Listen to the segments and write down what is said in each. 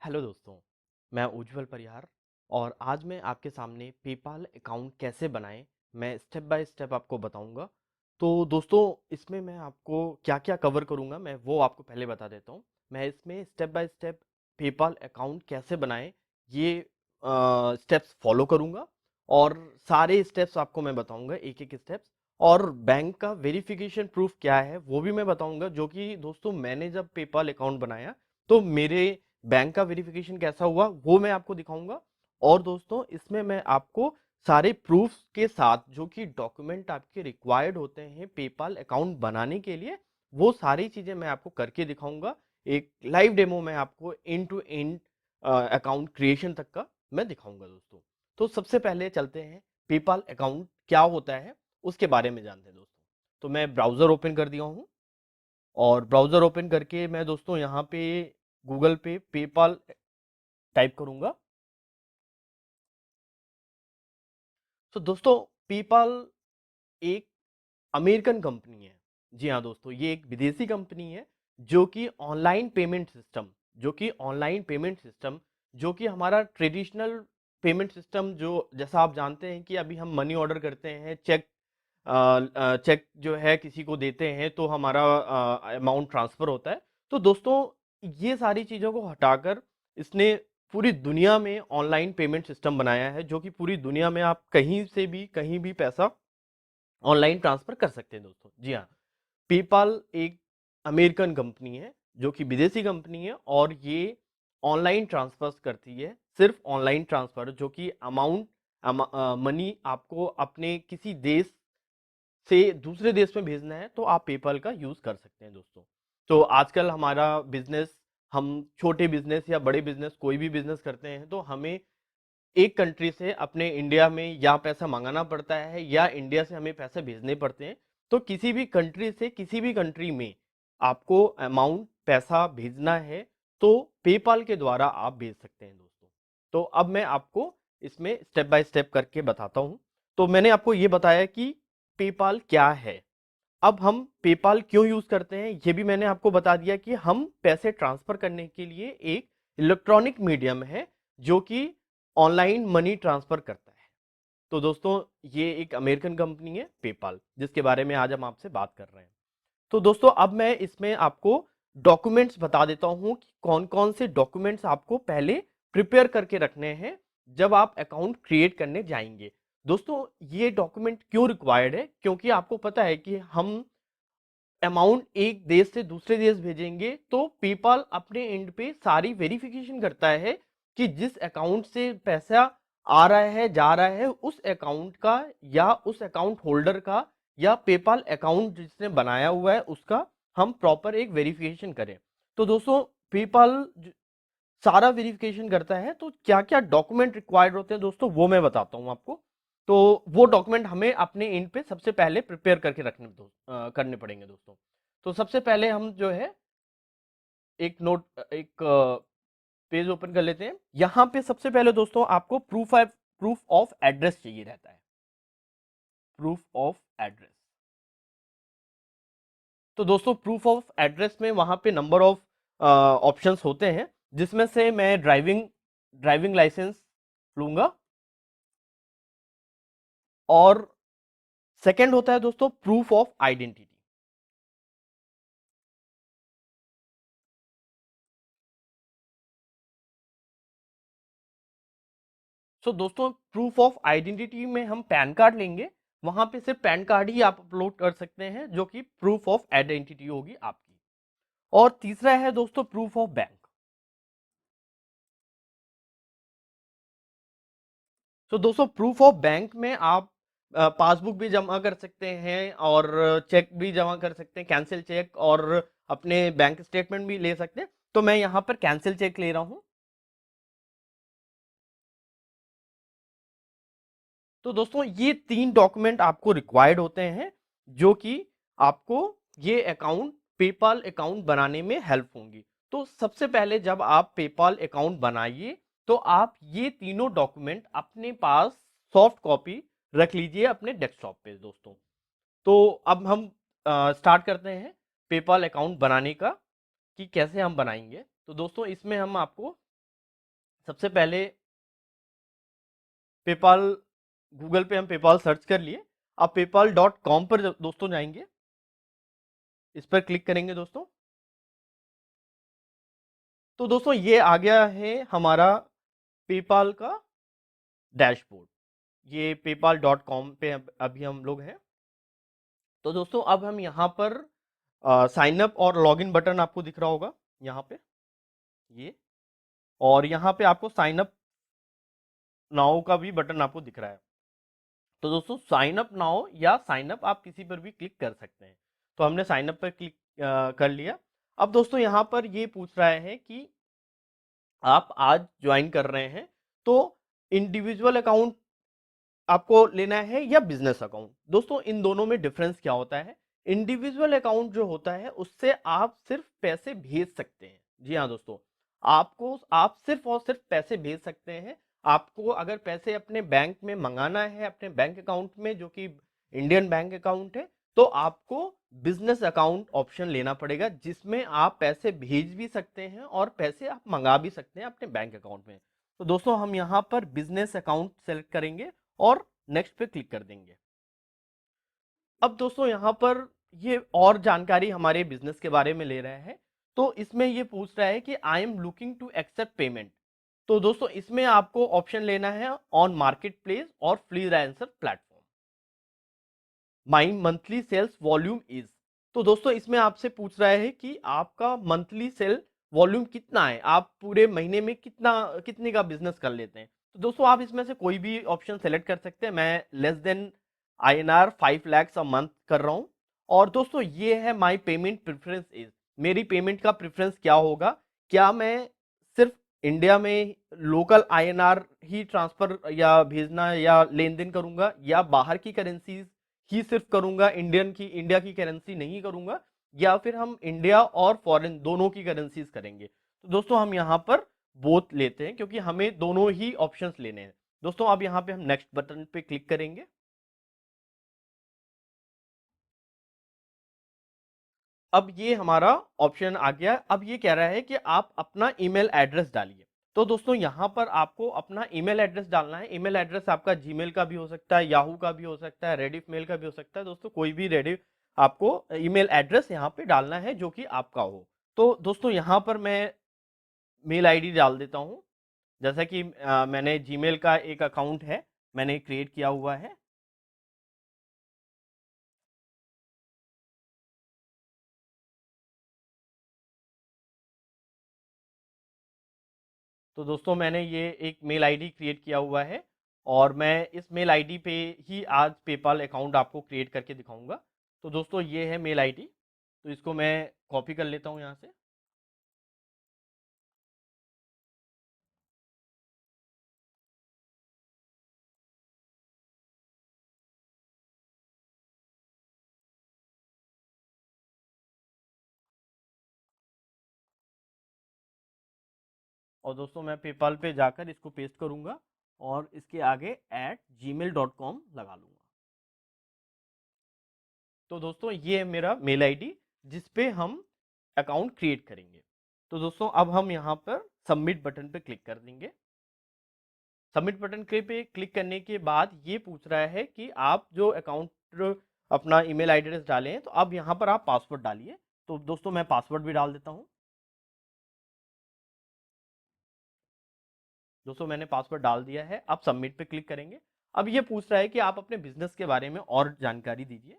Hello दोस्तों, मैं उज्जवल परिहार और आज मैं आपके सामने पेपाल अकाउंट कैसे बनाएं, मैं स्टेप बाय स्टेप आपको बताऊंगा। तो दोस्तों, इसमें मैं आपको क्या-क्या कवर करूंगा, मैं वो आपको पहले बता देता हूं। मैं इसमें step by step PayPal account कैसे बनाएं, ये स्टेप्स फॉलो करूंगा और सारे स्टेप्स आपको मैं बताऊंगा, एक-एक स्टेप्स। और बैंक का वेरिफिकेशन प्रूफ क्या है, वो भी मैं बताऊंगा, जो कि दोस्तों मैंने जब पेपाल अकाउंट बनाया तो मेरे बैंक का वेरिफिकेशन कैसा हुआ वो मैं आपको दिखाऊंगा। और दोस्तों, इसमें मैं आपको सारे प्रूफ्स के साथ जो कि डॉक्यूमेंट आपके रिक्वायर्ड होते हैं पेपाल अकाउंट बनाने के लिए, वो सारी चीजें मैं आपको करके दिखाऊंगा। एक लाइव डेमो में आपको end to end account creation तक का मैं दिखाऊंगा दोस्तों। तो सबसे पहले चलते हैं, पेपाल अकाउंट क्या होता है उसके बारे में जानते हैं दोस्तों। तो मैं ब्राउजर ओपन कर दिया हूं और ब्राउजर ओपन करके मैं दोस्तों यहाँ पे गूगल पे पेपाल टाइप करूंगा। तो दोस्तों, पेपाल एक अमेरिकन कंपनी है। जी हाँ दोस्तों, ये एक विदेशी कंपनी है जो कि ऑनलाइन पेमेंट सिस्टम जो कि ऑनलाइन पेमेंट सिस्टम जो कि हमारा ट्रेडिशनल पेमेंट सिस्टम, जो जैसा आप जानते हैं कि अभी हम मनी ऑर्डर करते हैं, चेक जो है किसी को देते हैं तो हमारा अमाउंट ट्रांसफर होता है। तो दोस्तों, ये सारी चीज़ों को हटाकर इसने पूरी दुनिया में ऑनलाइन पेमेंट सिस्टम बनाया है, जो कि पूरी दुनिया में आप कहीं से भी कहीं भी पैसा ऑनलाइन ट्रांसफर कर सकते हैं दोस्तों। जी हाँ, पेपाल एक अमेरिकन कंपनी है जो कि विदेशी कंपनी है और ये ऑनलाइन ट्रांसफर करती है, सिर्फ ऑनलाइन ट्रांसफर, जो कि अमाउंट मनी आपको अपने किसी देश से दूसरे देश में भेजना है तो आप पेपाल का यूज कर सकते हैं दोस्तों। तो आजकल हमारा बिजनेस, हम छोटे बिजनेस या बड़े बिजनेस कोई भी बिजनेस करते हैं तो हमें एक कंट्री से अपने इंडिया में या पैसा मंगाना पड़ता है या इंडिया से हमें पैसे भेजने पड़ते हैं। तो किसी भी कंट्री से किसी भी कंट्री में आपको अमाउंट पैसा भेजना है तो पेपाल के द्वारा आप भेज सकते हैं दोस्तों। तो अब मैं आपको इसमें स्टेप बाय स्टेप करके बताता हूं। तो मैंने आपको ये बताया कि पेपाल क्या है। अब हम पेपाल क्यों यूज करते हैं ये भी मैंने आपको बता दिया कि हम पैसे ट्रांसफर करने के लिए एक इलेक्ट्रॉनिक मीडियम है जो कि ऑनलाइन मनी ट्रांसफर करता है। तो दोस्तों, ये एक अमेरिकन कंपनी है पेपाल, जिसके बारे में आज हम आपसे बात कर रहे हैं। तो दोस्तों, अब मैं इसमें आपको डॉक्यूमेंट्स बता देता हूं कि कौन कौन से डॉक्यूमेंट्स आपको पहले प्रिपेयर करके रखने हैं जब आप अकाउंट क्रिएट करने जाएंगे। दोस्तों, ये डॉक्यूमेंट क्यों रिक्वायर्ड है, क्योंकि आपको पता है कि हम अमाउंट एक देश से दूसरे देश भेजेंगे तो पेपाल अपने एंड पे सारी वेरिफिकेशन करता है कि जिस अकाउंट से पैसा आ रहा है जा रहा है उस अकाउंट का या उस अकाउंट होल्डर का या पेपाल अकाउंट जिसने बनाया हुआ है उसका हम प्रॉपर एक वेरिफिकेशन करें। तो दोस्तों, पेपाल सारा वेरिफिकेशन करता है। तो क्या क्या डॉक्यूमेंट रिक्वायर्ड होते हैं दोस्तों, वो मैं बताता हूं आपको। तो वो डॉक्यूमेंट हमें अपने एंड पे सबसे पहले प्रिपेयर करके करने पड़ेंगे दोस्तों। तो सबसे पहले हम जो है एक पेज ओपन कर लेते हैं। यहां पे सबसे पहले दोस्तों आपको प्रूफ ऑफ एड्रेस चाहिए रहता है। Proof of address. तो दोस्तों, प्रूफ ऑफ एड्रेस में वहां पे नंबर ऑफ ऑप्शंस होते हैं, जिसमें से मैं ड्राइविंग लाइसेंस लूंगा। और सेकंड होता है दोस्तों प्रूफ ऑफ आइडेंटिटी। सो दोस्तों, प्रूफ ऑफ आइडेंटिटी में हम पैन कार्ड लेंगे। वहां पे सिर्फ पैन कार्ड ही आप अपलोड कर सकते हैं, जो कि प्रूफ ऑफ आइडेंटिटी होगी आपकी। और तीसरा है दोस्तों प्रूफ ऑफ बैंक। सो दोस्तों, प्रूफ ऑफ बैंक में आप पासबुक भी जमा कर सकते हैं और चेक भी जमा कर सकते हैं, कैंसिल चेक, और अपने बैंक स्टेटमेंट भी ले सकते हैं। तो मैं यहां पर कैंसिल चेक ले रहा हूं। तो दोस्तों, ये तीन डॉक्यूमेंट आपको रिक्वायर्ड होते हैं जो कि आपको ये अकाउंट पेपाल अकाउंट बनाने में हेल्प होंगी। तो सबसे पहले जब आप पेपाल अकाउंट बनाइए तो आप ये तीनों डॉक्यूमेंट अपने पास सॉफ्ट कॉपी रख लीजिए अपने डेस्कटॉप पे दोस्तों। तो अब हम स्टार्ट करते हैं पेपाल अकाउंट बनाने का, कि कैसे हम बनाएंगे। तो दोस्तों, इसमें हम आपको सबसे पहले पेपाल, गूगल पे हम पेपाल सर्च कर लिए। आप paypal.com पर दोस्तों जाएंगे, इस पर क्लिक करेंगे दोस्तों। तो दोस्तों ये आ गया है हमारा पेपाल का डैशबोर्ड। ये paypal.com पे अभी हम लोग हैं। तो दोस्तों अब हम यहाँ पर साइन अप और लॉगिन बटन आपको दिख रहा होगा यहाँ पे, ये, और यहाँ पे आपको साइन अप नाउ का भी बटन आपको दिख रहा है। तो दोस्तों साइन अप नाउ या साइन अप आप किसी पर भी क्लिक कर सकते हैं। तो हमने साइन अप पर क्लिक कर लिया। अब दोस्तों यहाँ पर ये पूछ रहा है कि आप आज ज्वाइन कर रहे हैं, तो इंडिविजुअल अकाउंट आपको लेना है या बिजनेस अकाउंट। दोस्तों इन दोनों में डिफरेंस क्या होता है। इंडिविजुअल अकाउंट जो होता है उससे आप सिर्फ पैसे भेज सकते हैं। जी हाँ दोस्तों, आप सिर्फ और सिर्फ पैसे भेज सकते हैं। आपको अगर पैसे अपने बैंक में मंगाना है, अपने बैंक अकाउंट में जो कि इंडियन बैंक अकाउंट है, तो आपको बिजनेस अकाउंट ऑप्शन लेना पड़ेगा, जिसमें आप पैसे भेज भी सकते हैं और पैसे आप मंगा भी सकते हैं अपने बैंक अकाउंट में। तो दोस्तों हम यहाँ पर बिजनेस अकाउंट सेलेक्ट करेंगे और नेक्स्ट पे क्लिक कर देंगे। अब दोस्तों यहाँ पर ये और जानकारी हमारे बिजनेस के बारे में ले रहा है। तो इसमें ये पूछ रहा है कि I am looking to accept payment. तो दोस्तों इसमें आपको ऑप्शन लेना है ऑन मार्केट प्लेस और freelancer platform. My monthly sales volume is. तो दोस्तों इसमें आपसे पूछ रहा है कि आपका मंथली सेल वॉल्यूम कितना है, आप पूरे महीने में कितने का बिजनेस कर लेते हैं। तो दोस्तों आप इसमें से कोई भी ऑप्शन सेलेक्ट कर सकते हैं। मैं less than INR 5 lakhs a month कर रहा हूं। और दोस्तों ये है माई पेमेंट प्रेफरेंस इज। मेरी पेमेंट का प्रेफरेंस क्या होगा, क्या मैं सिर्फ इंडिया में लोकल INR ही ट्रांसफर या भेजना या लेन देन करूंगा, या बाहर की करेंसीज ही सिर्फ करूंगा, इंडिया की करेंसी नहीं करूंगा, या फिर हम इंडिया और फॉरेन दोनों की करेंसीज करेंगे। तो दोस्तों हम यहाँ पर बोथ लेते हैं, क्योंकि हमें दोनों ही ऑप्शंस लेने हैं। दोस्तों अब यहाँ पे हम नेक्स्ट बटन पे क्लिक करेंगे। अब ये हमारा ऑप्शन आ गया। अब ये कह रहा है कि आप अपना ईमेल एड्रेस डालिए। तो दोस्तों यहाँ पर आपको अपना ईमेल एड्रेस डालना है। ईमेल एड्रेस आपका जीमेल का भी हो सकता है, याहू का भी हो सकता है, रेडिफ मेल का भी हो सकता है। दोस्तों कोई भी रेडिफ आपको ईमेल एड्रेस यहाँ पे डालना है जो कि आपका हो। तो दोस्तों यहाँ पर मैं मेल आईडी डाल देता हूँ। जैसा कि मैंने जीमेल का एक अकाउंट है, मैंने क्रिएट किया हुआ है। तो दोस्तों मैंने ये एक मेल आईडी क्रिएट किया हुआ है, और मैं इस मेल आईडी पे ही आज पेपाल अकाउंट आपको क्रिएट करके दिखाऊंगा। तो दोस्तों ये है मेल आईडी। तो इसको मैं कॉपी कर लेता हूँ यहाँ से। और दोस्तों मैं पेपाल पे जाकर इसको पेस्ट करूंगा और इसके आगे @gmail.com लगा लूंगा। तो दोस्तों ये है मेरा मेल आईडी जिस पे हम अकाउंट क्रिएट करेंगे। तो दोस्तों अब हम यहाँ पर सबमिट बटन पे क्लिक कर देंगे। सबमिट बटन पे क्लिक करने के बाद ये पूछ रहा है कि आप जो अकाउंट अपना ईमेल एड्रेस डालें हैं, तो अब यहाँ पर आप पासवर्ड डालिए। तो दोस्तों मैं पासवर्ड भी डाल देता हूँ। दोस्तों मैंने पासवर्ड डाल दिया है। अब सबमिट पे क्लिक करेंगे। अब ये पूछ रहा है कि आप अपने बिजनेस के बारे में और जानकारी दीजिए।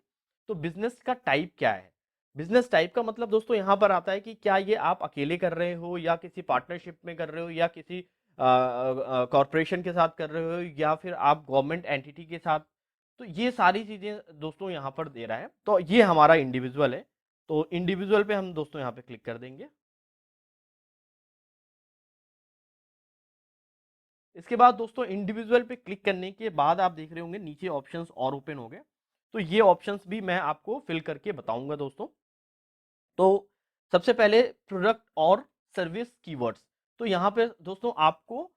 तो बिजनेस का टाइप क्या है। बिजनेस टाइप का मतलब दोस्तों यहाँ पर आता है कि क्या ये आप अकेले कर रहे हो, या किसी पार्टनरशिप में कर रहे हो, या किसी कॉरपोरेशन के साथ कर रहे हो, या फिर आप गवर्नमेंट एंटिटी के साथ। तो ये सारी चीजें दोस्तों यहाँ पर दे रहा है। तो ये हमारा इंडिविजुअल है। तो इंडिविजुअल पे हम दोस्तों यहाँ पे क्लिक कर देंगे। इसके बाद दोस्तों इंडिविजुअल पे क्लिक करने के बाद आप देख रहे होंगे नीचे ऑप्शंस और ओपन हो गए। तो ये ऑप्शंस भी मैं आपको फिल करके बताऊंगा दोस्तों। तो सबसे पहले प्रोडक्ट और सर्विस कीवर्ड्स। तो यहाँ पे दोस्तों आपको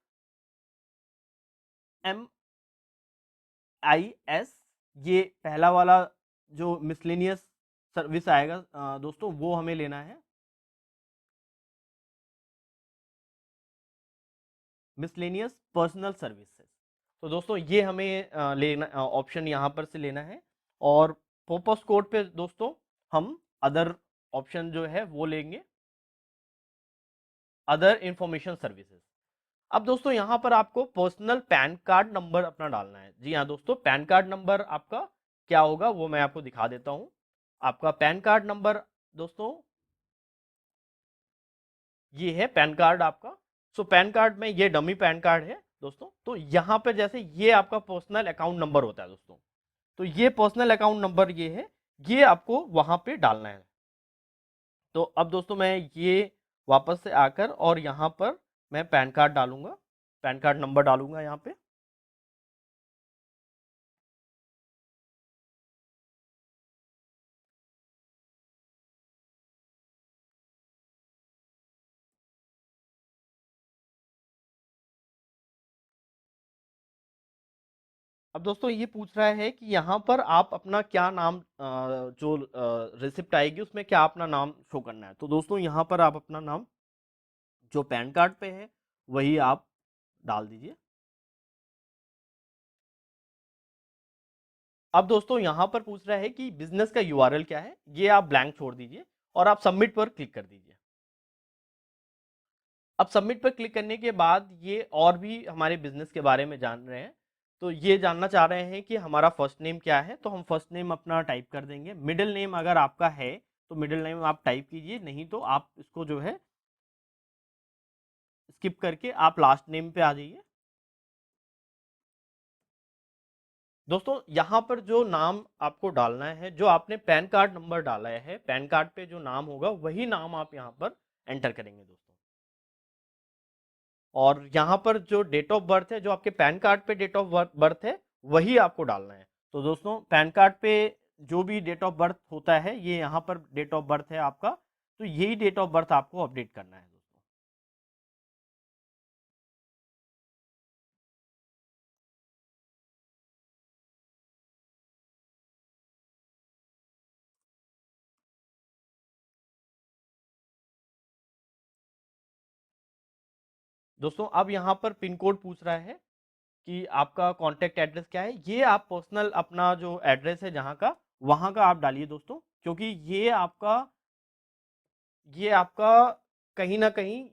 MIS, ये पहला वाला जो मिसलेनियस सर्विस आएगा दोस्तों, वो हमें लेना है। Miscellaneous personal services. तो दोस्तों ये हमें लेना ऑप्शन यहाँ पर से लेना है, और पर्पस कोड पे दोस्तों हम अदर ऑप्शन जो है वो लेंगे, अदर इंफॉर्मेशन सर्विसेज। अब दोस्तों यहाँ पर आपको पर्सनल पैन कार्ड नंबर अपना डालना है। जी हाँ दोस्तों, पैन कार्ड नंबर आपका क्या होगा वो मैं आपको दिखा देता हूँ। आपका पैन कार्ड नंबर दोस्तों ये है पैन कार्ड आपका। सो पैन कार्ड में ये डमी पैन कार्ड है दोस्तों। तो यहाँ पे जैसे ये आपका पर्सनल अकाउंट नंबर होता है दोस्तों, तो ये पर्सनल अकाउंट नंबर ये है, ये आपको वहां पे डालना है। तो अब दोस्तों मैं ये वापस से आकर और यहाँ पर मैं पैन कार्ड डालूंगा, पैन कार्ड नंबर डालूंगा यहाँ पे। अब दोस्तों ये पूछ रहा है कि यहाँ पर आप अपना क्या नाम जो रिसिप्ट आएगी उसमें क्या अपना नाम शो करना है। तो दोस्तों यहाँ पर आप अपना नाम जो पैन कार्ड पे है वही आप डाल दीजिए। अब दोस्तों यहाँ पर पूछ रहा है कि बिजनेस का यूआरएल क्या है, ये आप ब्लैंक छोड़ दीजिए और आप सबमिट पर क्लिक कर दीजिए। अब सबमिट पर क्लिक करने के बाद ये और भी हमारे बिजनेस के बारे में जान रहे हैं। तो ये जानना चाह रहे हैं कि हमारा फर्स्ट नेम क्या है, तो हम फर्स्ट नेम अपना टाइप कर देंगे। मिडिल नेम अगर आपका है तो मिडिल नेम आप टाइप कीजिए, नहीं तो आप इसको जो है स्किप करके आप लास्ट नेम पे आ जाइए। दोस्तों यहाँ पर जो नाम आपको डालना है, जो आपने पैन कार्ड नंबर डाला है, पैन कार्ड पे जो नाम होगा वही नाम आप यहाँ पर एंटर करेंगे दोस्तों। और यहाँ पर जो डेट ऑफ बर्थ है, जो आपके पैन कार्ड पे डेट ऑफ बर्थ है वही आपको डालना है। तो दोस्तों पैन कार्ड पे जो भी डेट ऑफ बर्थ होता है, ये यहाँ पर डेट ऑफ बर्थ है आपका, तो यही डेट ऑफ बर्थ आपको अपडेट करना है दोस्तों। दोस्तों अब यहाँ पर पिन कोड पूछ रहा है कि आपका कॉन्टैक्ट एड्रेस क्या है। ये आप पर्सनल अपना जो एड्रेस है जहाँ का, वहाँ का आप डालिए दोस्तों, क्योंकि ये आपका कहीं ना कहीं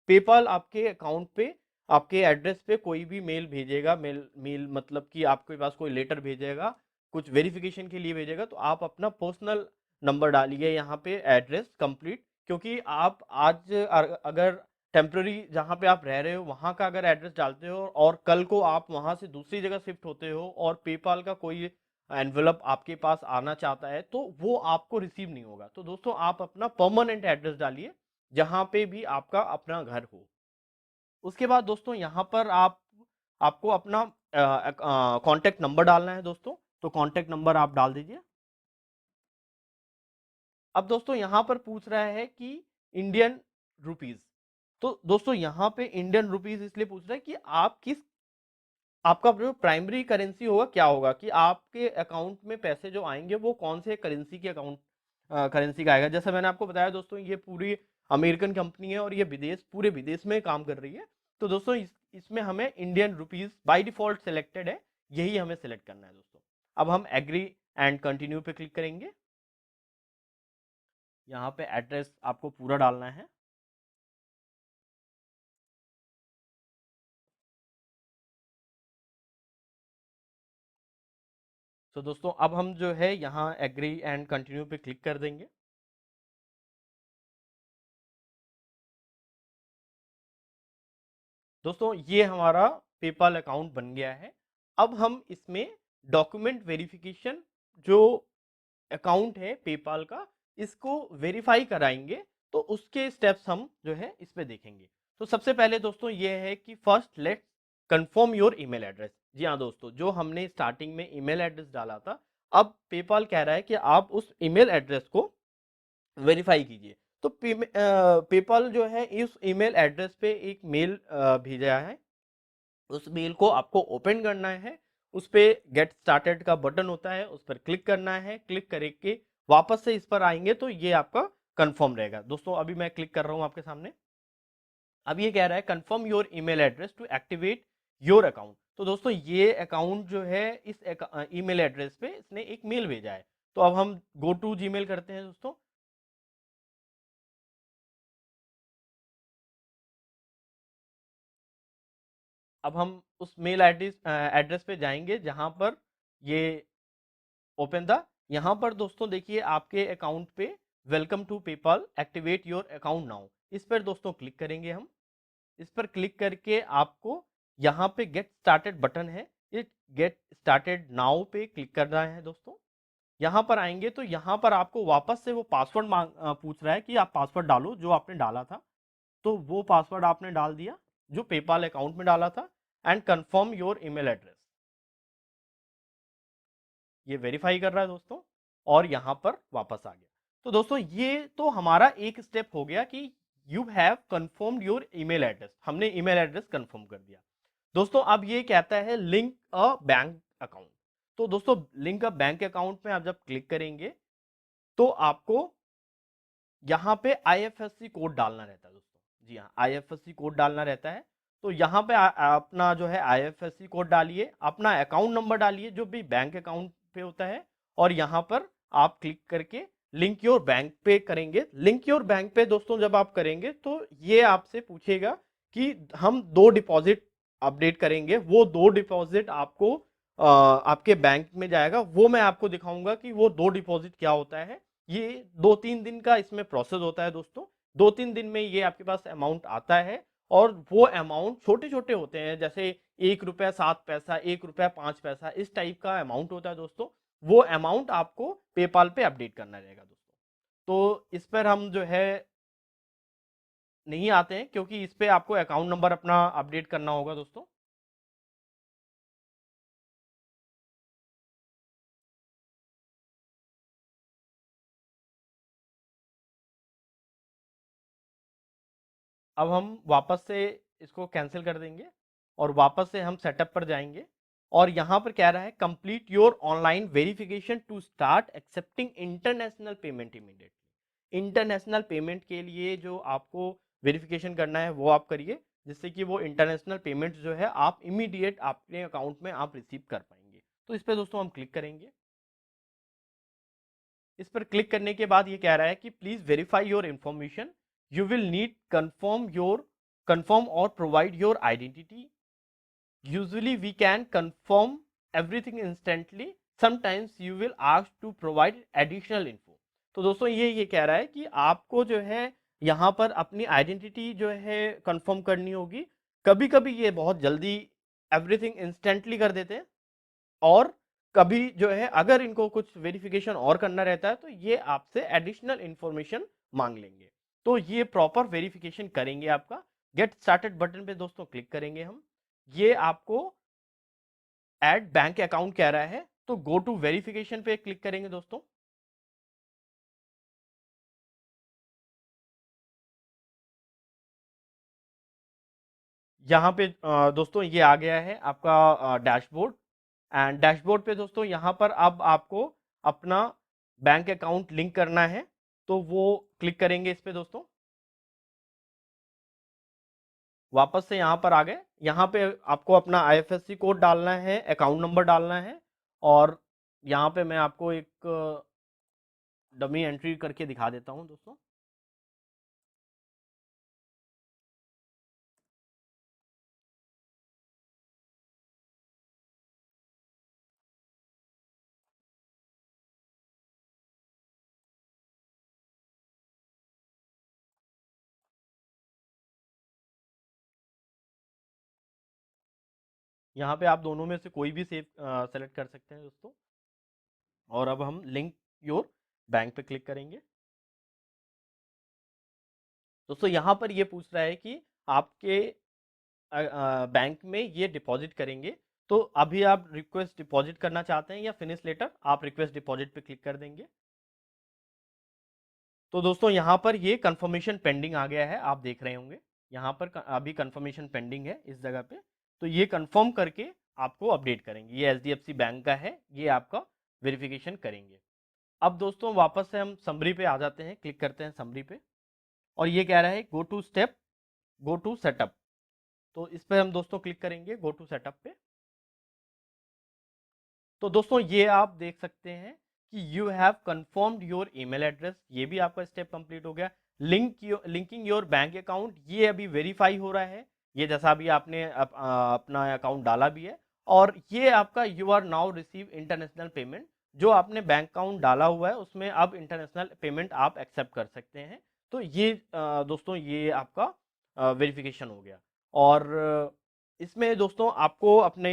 पेपल आपके अकाउंट पे, आपके एड्रेस पे कोई भी मेल भेजेगा, मेल मेल मतलब कि आपके पास कोई लेटर भेजेगा, कुछ वेरिफिकेशन के लिए भेजेगा, तो आप अपना पर्सनल नंबर डालिए यहाँ पे, एड्रेस कंप्लीट। क्योंकि आप आज अगर टेम्प्ररी जहाँ पे आप रह रहे हो वहाँ का अगर एड्रेस डालते हो और कल को आप वहाँ से दूसरी जगह शिफ्ट होते हो और पेपाल का कोई एनवेलप आपके पास आना चाहता है तो वो आपको रिसीव नहीं होगा। तो दोस्तों आप अपना परमानेंट एड्रेस डालिए जहाँ पे भी आपका अपना घर हो। उसके बाद दोस्तों यहाँ पर आपको अपना कॉन्टैक्ट नंबर डालना है दोस्तों। तो कॉन्टैक्ट नंबर आप डाल दीजिए। अब दोस्तों यहाँ पर पूछ रहा है कि इंडियन रुपीज। तो दोस्तों यहाँ पे इंडियन रुपीज इसलिए पूछ रहा है कि आप किस, आपका जो प्राइमरी करेंसी होगा क्या होगा, कि आपके अकाउंट में पैसे जो आएंगे वो कौन से करेंसी के अकाउंट करेंसी का आएगा। जैसे मैंने आपको बताया दोस्तों, ये पूरी अमेरिकन कंपनी है और ये पूरे विदेश में काम कर रही है। तो दोस्तों इसमें हमें Indian rupees by default selected है, यही हमें सिलेक्ट करना है दोस्तों। अब हम एग्री एंड कंटिन्यू पे क्लिक करेंगे। यहाँ पे एड्रेस आपको पूरा डालना है। तो दोस्तों अब हम जो है यहाँ एग्री एंड कंटिन्यू पे क्लिक कर देंगे। दोस्तों ये हमारा पेपाल अकाउंट बन गया है। अब हम इसमें डॉक्यूमेंट वेरिफिकेशन, जो अकाउंट है पेपाल का, इसको वेरीफाई कराएंगे। तो उसके स्टेप्स हम जो है इस पे देखेंगे। तो सबसे पहले दोस्तों ये है कि first let's confirm your email address. जी हाँ दोस्तों, जो हमने स्टार्टिंग में ईमेल एड्रेस डाला था, अब पेपाल कह रहा है कि आप उस ईमेल एड्रेस को वेरीफाई कीजिए। तो पेपाल जो है इस ईमेल एड्रेस पे एक मेल भेजा है। उस मेल को आपको ओपन करना है। उस पे गेट स्टार्टेड का बटन होता है, उस पर क्लिक करना है। क्लिक करके वापस से इस पर आएंगे तो ये आपका कंफर्म रहेगा। दोस्तों अभी मैं क्लिक कर रहा हूँ आपके सामने। अब ये कह रहा है confirm your email address to activate your account. तो दोस्तों ये अकाउंट जो है इस ईमेल एड्रेस पे इसने एक मेल भेजा है। तो अब हम गो टू जीमेल करते हैं दोस्तों। अब हम उस मेल एड्रेस पे जाएंगे जहां पर ये ओपन द, यहाँ पर दोस्तों देखिए आपके अकाउंट पे welcome to PayPal activate your account now, इस पर दोस्तों क्लिक करेंगे हम। इस पर क्लिक करके आपको यहाँ पे गेट स्टार्टेड बटन है, ये गेट स्टार्टेड नाउ पे क्लिक करना है दोस्तों। यहाँ पर आएंगे तो यहाँ पर आपको वापस से वो पासवर्ड पूछ रहा है कि आप पासवर्ड डालो जो आपने डाला था। तो वो पासवर्ड आपने डाल दिया जो पेपाल अकाउंट में डाला था and confirm your email address. ये वेरीफाई कर रहा है दोस्तों और यहाँ पर वापस आ गया। तो दोस्तों ये तो हमारा एक स्टेप हो गया कि you have confirmed your email address, हमने ईमेल एड्रेस कंफर्म कर दिया। दोस्तों अब ये कहता है लिंक अ बैंक अकाउंट। तो दोस्तों लिंक अ बैंक अकाउंट में आप जब क्लिक करेंगे तो आपको यहाँ पे आईएफएससी कोड डालना रहता है दोस्तों। जी हाँ, आईएफएससी कोड डालना रहता है। तो यहाँ पे अपना जो है आईएफएससी कोड डालिए, अपना अकाउंट नंबर डालिए जो भी बैंक अकाउंट पे होता है, और यहाँ पर आप क्लिक करके लिंक योर बैंक पे करेंगे। लिंक योर बैंक पे दोस्तों जब आप करेंगे तो ये आपसे पूछेगा कि हम 2 डिपॉजिट अपडेट करेंगे। वो 2 डिपॉजिट आपको आपके बैंक में जाएगा, वो मैं आपको दिखाऊंगा कि वो 2 डिपॉजिट क्या होता है। ये 2-3 दिन का इसमें प्रोसेस होता है दोस्तों। 2-3 दिन में ये आपके पास अमाउंट आता है और वो अमाउंट छोटे छोटे होते हैं, जैसे 1 रुपया 7 पैसा, 1 रुपया 5 पैसा, इस टाइप का अमाउंट होता है दोस्तों। वो अमाउंट आपको पेपाल पे अपडेट करना रहेगा दोस्तों। तो इस पर हम जो है नहीं आते हैं क्योंकि इस पे आपको अकाउंट नंबर अपना अपडेट करना होगा दोस्तों। अब हम वापस से इसको कैंसिल कर देंगे और वापस से हम सेटअप पर जाएंगे और यहाँ पर कह रहा है complete your online verification to start accepting international payment immediately. International payment के लिए जो आपको वेरिफिकेशन करना है वो आप करिए, जिससे कि वो इंटरनेशनल पेमेंट जो है आप इमीडिएट अपने अकाउंट में आप रिसीव कर पाएंगे। तो इस पर दोस्तों हम क्लिक करेंगे। इस पर क्लिक करने के बाद ये कह रहा है कि please verify your information, you will need confirm और provide your identity, usually we can confirm everything instantly, sometimes you will ask to provide additional info. तो दोस्तों ये कह रहा है कि आपको जो है यहाँ पर अपनी आइडेंटिटी जो है कंफर्म करनी होगी। कभी कभी ये बहुत जल्दी एवरीथिंग इंस्टेंटली कर देते हैं, और कभी जो है अगर इनको कुछ वेरिफिकेशन और करना रहता है तो ये आपसे एडिशनल इंफॉर्मेशन मांग लेंगे। तो ये प्रॉपर वेरिफिकेशन करेंगे आपका। गेट स्टार्टेड बटन पे दोस्तों क्लिक करेंगे हम। ये आपको ऐड बैंक अकाउंट कह रहा है, तो गो टू वेरिफिकेशन पे क्लिक करेंगे दोस्तों। यहाँ पे दोस्तों ये आ गया है आपका डैशबोर्ड। एंड डैशबोर्ड पे दोस्तों यहाँ पर अब आपको अपना बैंक अकाउंट लिंक करना है, तो वो क्लिक करेंगे इस पे दोस्तों। वापस से यहाँ पर आ गए। यहाँ पे आपको अपना आईएफएससी कोड डालना है, अकाउंट नंबर डालना है, और यहाँ पे मैं आपको एक डमी एंट्री करके दिखा देता हूँ दोस्तों। यहाँ पे आप दोनों में से कोई भी सेव सेलेक्ट कर सकते हैं दोस्तों। और अब हम लिंक योर बैंक पे क्लिक करेंगे। दोस्तों यहाँ पर ये पूछ रहा है कि आपके बैंक में ये डिपॉजिट करेंगे, तो अभी आप रिक्वेस्ट डिपॉजिट करना चाहते हैं या फिनिश लेटर, आप रिक्वेस्ट डिपॉजिट पे क्लिक कर देंगे। तो दोस्तों यहाँ पर ये कंफर्मेशन पेंडिंग आ गया है, आप देख रहे होंगे यहाँ पर अभी कंफर्मेशन पेंडिंग है इस जगह पे। तो ये कंफर्म करके आपको अपडेट करेंगे। ये एचडीएफसी बैंक का है, ये आपका वेरिफिकेशन करेंगे। अब दोस्तों वापस से हम समरी पे आ जाते हैं, क्लिक करते हैं समरी पे, और ये कह रहा है go to step go to setup. तो इस पर हम दोस्तों क्लिक करेंगे गो टू सेटअप पे। तो दोस्तों ये आप देख सकते हैं कि you have confirmed your email address, ये भी आपका स्टेप कंप्लीट हो गया। लिंकिंग योर बैंक अकाउंट, ये अभी वेरीफाई हो रहा है, ये जैसा अभी आपने अपना अकाउंट डाला भी है। और ये आपका you are now receive international payment, जो आपने बैंक अकाउंट डाला हुआ है उसमें अब इंटरनेशनल पेमेंट आप एक्सेप्ट कर सकते हैं। तो ये दोस्तों ये आपका वेरिफिकेशन हो गया। और इसमें दोस्तों आपको अपने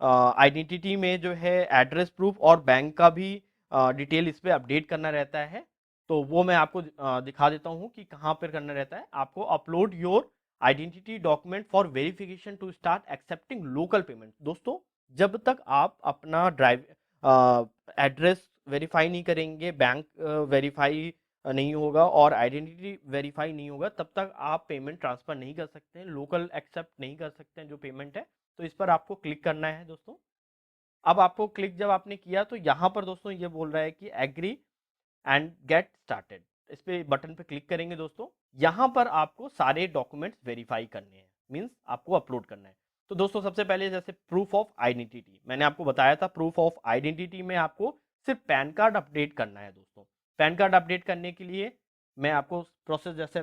आइडेंटिटी में जो है एड्रेस प्रूफ और बैंक का भी डिटेल इस पे अपडेट करना रहता है। तो वो मैं आपको दिखा देता हूँ कि कहाँ पर करना रहता है। आपको upload your identity document for verification to start accepting local payment. दोस्तों जब तक आप अपना एड्रेस वेरीफाई नहीं करेंगे, बैंक वेरीफाई नहीं होगा और आइडेंटिटी वेरीफाई नहीं होगा, तब तक आप पेमेंट ट्रांसफर नहीं कर सकते हैं, लोकल एक्सेप्ट नहीं कर सकते हैं जो पेमेंट है। तो इस पर आपको क्लिक करना है दोस्तों। अब आपको क्लिक जब आपने किया तो यहाँ पर दोस्तों ये बोल रहा है कि एग्री एंड गेट स्टार्टेड। इस पे बटन पे क्लिक करेंगे दोस्तों। यहाँ पर आपको सारे डॉक्यूमेंट्स वेरीफाई करने हैं, मींस आपको अपलोड करना है। तो दोस्तों सबसे पहले जैसे प्रूफ ऑफ आइडेंटिटी, मैंने आपको बताया था प्रूफ ऑफ आइडेंटिटी में आपको सिर्फ पैन कार्ड अपडेट करना है दोस्तों। पैन कार्ड अपडेट करने के लिए मैं आपको प्रोसेस जैसे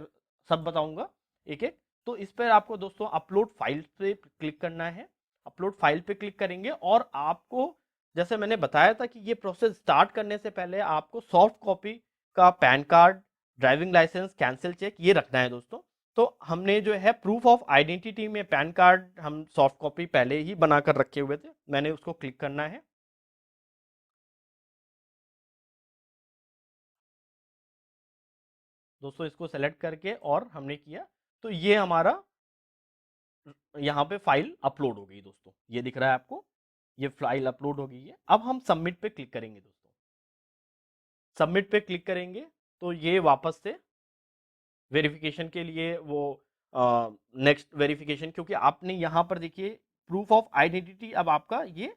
सब बताऊंगा एक एक। तो इस पर आपको दोस्तों अपलोड फाइल पे क्लिक करना है। अपलोड फाइल पे क्लिक करेंगे और आपको जैसे मैंने बताया था कि ये प्रोसेस स्टार्ट करने से पहले आपको सॉफ्ट कॉपी का PAN card, driving licence, cancel cheque ये रखना है दोस्तों। तो हमने जो है प्रूफ ऑफ आइडेंटिटी में पैन कार्ड हम सॉफ्ट कॉपी पहले ही बनाकर रखे हुए थे, मैंने उसको क्लिक करना है। दोस्तों इसको सेलेक्ट करके और हमने किया तो ये हमारा यहाँ पे फाइल अपलोड हो गई दोस्तों, ये दिख रहा है आपको, ये फाइल अपलोड हो गई है। अब हम सबमिट पे क्लिक करेंगे दोस्तों। सबमिट पे क्लिक करेंगे तो ये वापस से वेरिफिकेशन के लिए वो नेक्स्ट वेरिफिकेशन, क्योंकि आपने यहाँ पर देखिए प्रूफ ऑफ आइडेंटिटी अब आपका ये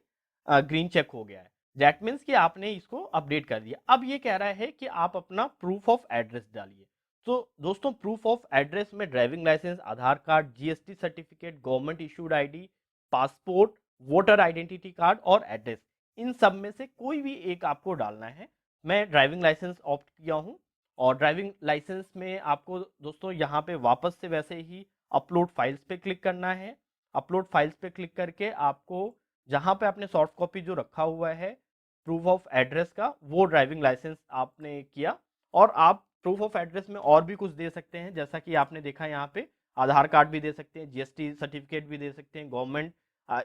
ग्रीन चेक हो गया है। दैट मीन्स कि आपने इसको अपडेट कर दिया। अब ये कह रहा है कि आप अपना प्रूफ ऑफ एड्रेस डालिए। तो दोस्तों प्रूफ ऑफ एड्रेस में driving licence, Aadhaar card, GST certificate, government issued ID, passport, voter identity card और एड्रेस, इन सब में से कोई भी एक आपको डालना है। मैं ड्राइविंग लाइसेंस ऑप्ट किया हूँ। और ड्राइविंग लाइसेंस में आपको दोस्तों यहाँ पे वापस से वैसे ही अपलोड फाइल्स पे क्लिक करना है। अपलोड फाइल्स पे क्लिक करके आपको जहाँ पे आपने सॉफ्ट कॉपी जो रखा हुआ है प्रूफ ऑफ एड्रेस का, वो ड्राइविंग लाइसेंस आपने किया। और आप प्रूफ ऑफ एड्रेस में और भी कुछ दे सकते हैं, जैसा कि आपने देखा यहाँ पे आधार कार्ड भी दे सकते हैं, जीएसटी सर्टिफिकेट भी दे सकते हैं, गवर्नमेंट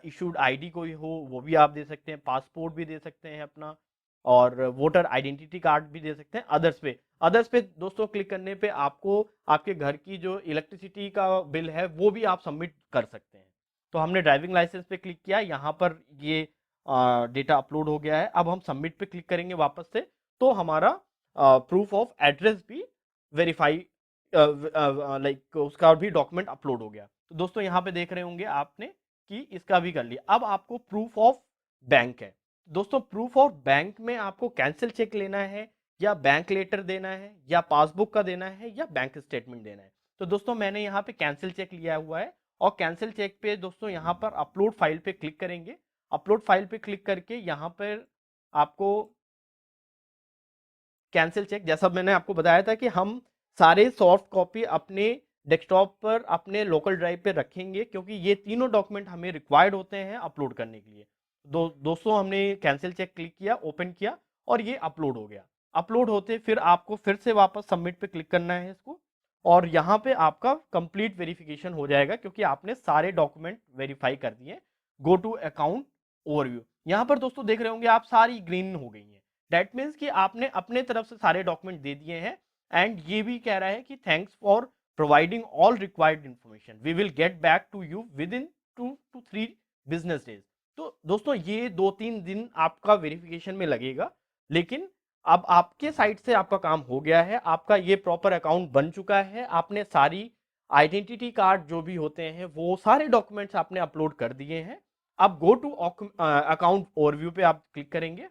इशूड आईडी कोई हो वो भी आप दे सकते हैं, पासपोर्ट भी दे सकते हैं अपना, और वोटर आइडेंटिटी कार्ड भी दे सकते हैं। अदर्स पे दोस्तों क्लिक करने पे आपको आपके घर की जो इलेक्ट्रिसिटी का बिल है वो भी आप सबमिट कर सकते हैं। तो हमने ड्राइविंग लाइसेंस पे क्लिक किया, यहाँ पर ये डेटा अपलोड हो गया है। अब हम सबमिट पे क्लिक करेंगे वापस से, तो हमारा प्रूफ ऑफ एड्रेस भी वेरीफाई लाइक उसका भी डॉक्यूमेंट अपलोड हो गया। तो दोस्तों यहाँ पे देख रहे होंगे आपने कि इसका भी कर लिया। अब आपको प्रूफ ऑफ बैंक है दोस्तों। प्रूफ ऑफ बैंक में आपको कैंसिल चेक लेना है या बैंक लेटर देना है या पासबुक का देना है या बैंक स्टेटमेंट देना है। तो दोस्तों मैंने यहाँ पे कैंसिल चेक लिया हुआ है और कैंसिल चेक पे दोस्तों यहाँ पर अपलोड फाइल पे क्लिक करेंगे। अपलोड फाइल पे क्लिक करके यहाँ पर आपको कैंसिल चेक, जैसा मैंने आपको बताया था कि हम सारे सॉफ्ट कॉपी अपने डेस्कटॉप पर अपने लोकल ड्राइव पे रखेंगे, क्योंकि ये तीनों डॉक्यूमेंट हमें रिक्वायर्ड होते हैं अपलोड करने के लिए। दोस्तों हमने कैंसिल चेक क्लिक किया, ओपन किया और ये अपलोड हो गया। अपलोड होते फिर आपको फिर से वापस सबमिट पे क्लिक करना है इसको, और यहाँ पे आपका कंप्लीट वेरिफिकेशन हो जाएगा, क्योंकि आपने सारे डॉक्यूमेंट वेरीफाई कर दिए। गो टू अकाउंट ओवरव्यू, यहाँ पर दोस्तों देख रहे होंगे आप सारी ग्रीन हो गई है। दैट मीन्स कि आपने अपने तरफ से सारे डॉक्यूमेंट दे दिए हैं। एंड ये भी कह रहा है कि thanks for providing all required information, we will get back to you within 2 to 3 business days. तो दोस्तों ये 2-3 दिन आपका वेरिफिकेशन में लगेगा, लेकिन अब आपके साइड से आपका काम हो गया है, आपका ये प्रॉपर अकाउंट बन चुका है। आपने सारी आइडेंटिटी कार्ड जो भी होते हैं वो सारे डॉक्यूमेंट्स आपने अपलोड कर दिए हैं। अब गो टू अकाउंट ओवरव्यू पे आप क्लिक करेंगे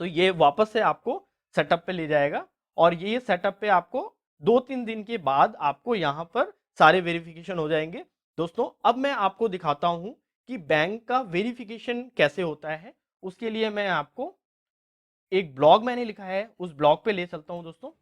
तो ये वापस से आपको सेटअप पे ले जाएगा, और ये सेटअप पे आपको 2-3 दिन के बाद आपको यहाँ पर सारे वेरिफिकेशन हो जाएंगे। दोस्तों अब मैं आपको दिखाता हूं कि बैंक का वेरिफिकेशन कैसे होता है। उसके लिए मैं आपको एक ब्लॉग मैंने लिखा है, उस ब्लॉग पे ले चलता हूं दोस्तों।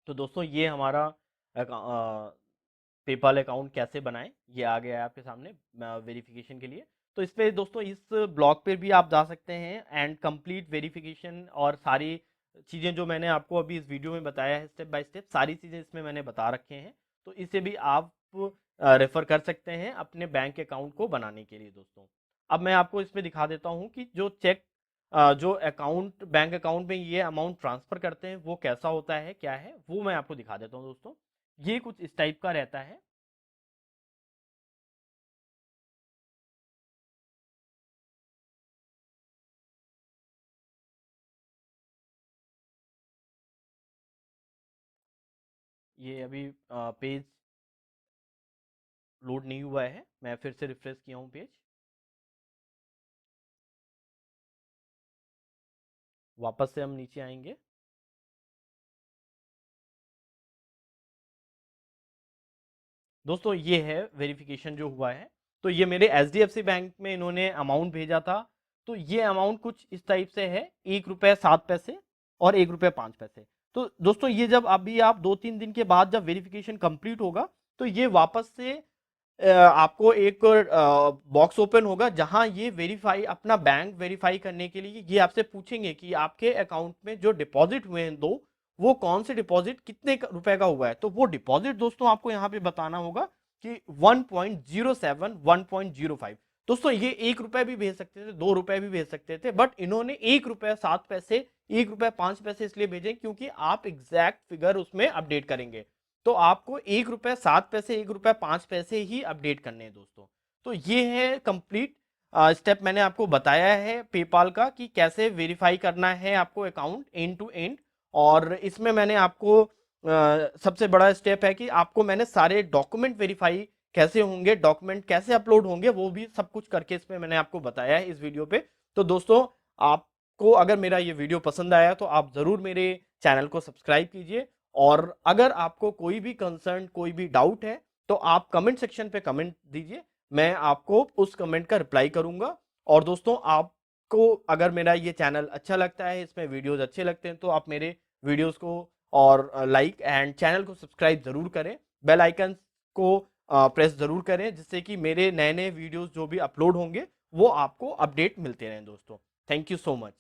तो दोस्तों ये हमारा पेपाल अकाउंट कैसे बनाएं, ये आ गया है आपके सामने वेरिफिकेशन के लिए। तो इस पे दोस्तों, इस ब्लॉग पे भी आप जा सकते हैं एंड कंप्लीट वेरिफिकेशन और सारी चीज़ें जो मैंने आपको अभी इस वीडियो में बताया है स्टेप बाय स्टेप, सारी चीज़ें इसमें मैंने बता रखे हैं। तो इसे भी आप रेफर कर सकते हैं अपने बैंक अकाउंट को बनाने के लिए दोस्तों। अब मैं आपको इसमें दिखा देता हूँ कि जो चेक जो अकाउंट बैंक अकाउंट में ये अमाउंट ट्रांसफर करते हैं वो कैसा होता है, क्या है, वो मैं आपको दिखा देता हूँ दोस्तों। ये कुछ इस टाइप का रहता है। ये अभी पेज लोड नहीं हुआ है, मैं फिर से रिफ्रेश किया हूँ पेज। वापस से हम नीचे आएंगे। दोस्तों ये है वेरिफिकेशन जो हुआ है। तो ये मेरे एचडीएफसी बैंक में इन्होंने अमाउंट भेजा था। तो ये अमाउंट कुछ इस टाइप से है, 1 रुपये 7 पैसे और 1 रुपये 5 पैसे। तो दोस्तों ये जब अभी आप 2-3 दिन के बाद जब वेरिफिकेशन कंप्लीट होगा, तो ये वापस से आपको एक बॉक्स ओपन होगा जहां ये वेरीफाई, अपना बैंक वेरीफाई करने के लिए ये आपसे पूछेंगे कि आपके अकाउंट में जो डिपॉजिट हुए हैं दो, वो कौन से डिपॉजिट कितने रुपए का हुआ है। तो वो डिपॉजिट दोस्तों आपको यहाँ पे बताना होगा कि 1.07 1.05। दोस्तों ये 1 रुपए भी भेज सकते थे, 2 रुपए भी भेज सकते थे, बट इन्होंने 1 रुपया 7 पैसे 1 रुपया 5 पैसे इसलिए भेजे क्योंकि आप एग्जैक्ट फिगर उसमें अपडेट करेंगे। तो आपको 1 रुपया 7 पैसे 1 रुपया 5 पैसे ही अपडेट करने हैं दोस्तों। तो ये है कंप्लीट स्टेप मैंने आपको बताया है पेपाल का कि कैसे वेरीफाई करना है आपको अकाउंट एंड टू एंड। और इसमें मैंने आपको सबसे बड़ा स्टेप है कि आपको मैंने सारे डॉक्यूमेंट वेरीफाई कैसे होंगे, डॉक्यूमेंट कैसे अपलोड होंगे, वो भी सब कुछ करके इसमें मैंने आपको बताया है इस वीडियो पे। तो दोस्तों आपको अगर मेरा ये वीडियो पसंद आया तो आप जरूर मेरे चैनल को सब्सक्राइब कीजिए। और अगर आपको कोई भी कंसर्न, कोई भी डाउट है, तो आप कमेंट सेक्शन पे कमेंट दीजिए, मैं आपको उस कमेंट का रिप्लाई करूंगा। और दोस्तों आपको अगर मेरा ये चैनल अच्छा लगता है, इसमें वीडियोस अच्छे लगते हैं, तो आप मेरे वीडियोस को और लाइक एंड चैनल को सब्सक्राइब जरूर करें, बेल आइकन को प्रेस जरूर करें, जिससे कि मेरे नए नए वीडियोस जो भी अपलोड होंगे वो आपको अपडेट मिलते रहें दोस्तों। Thank you so much.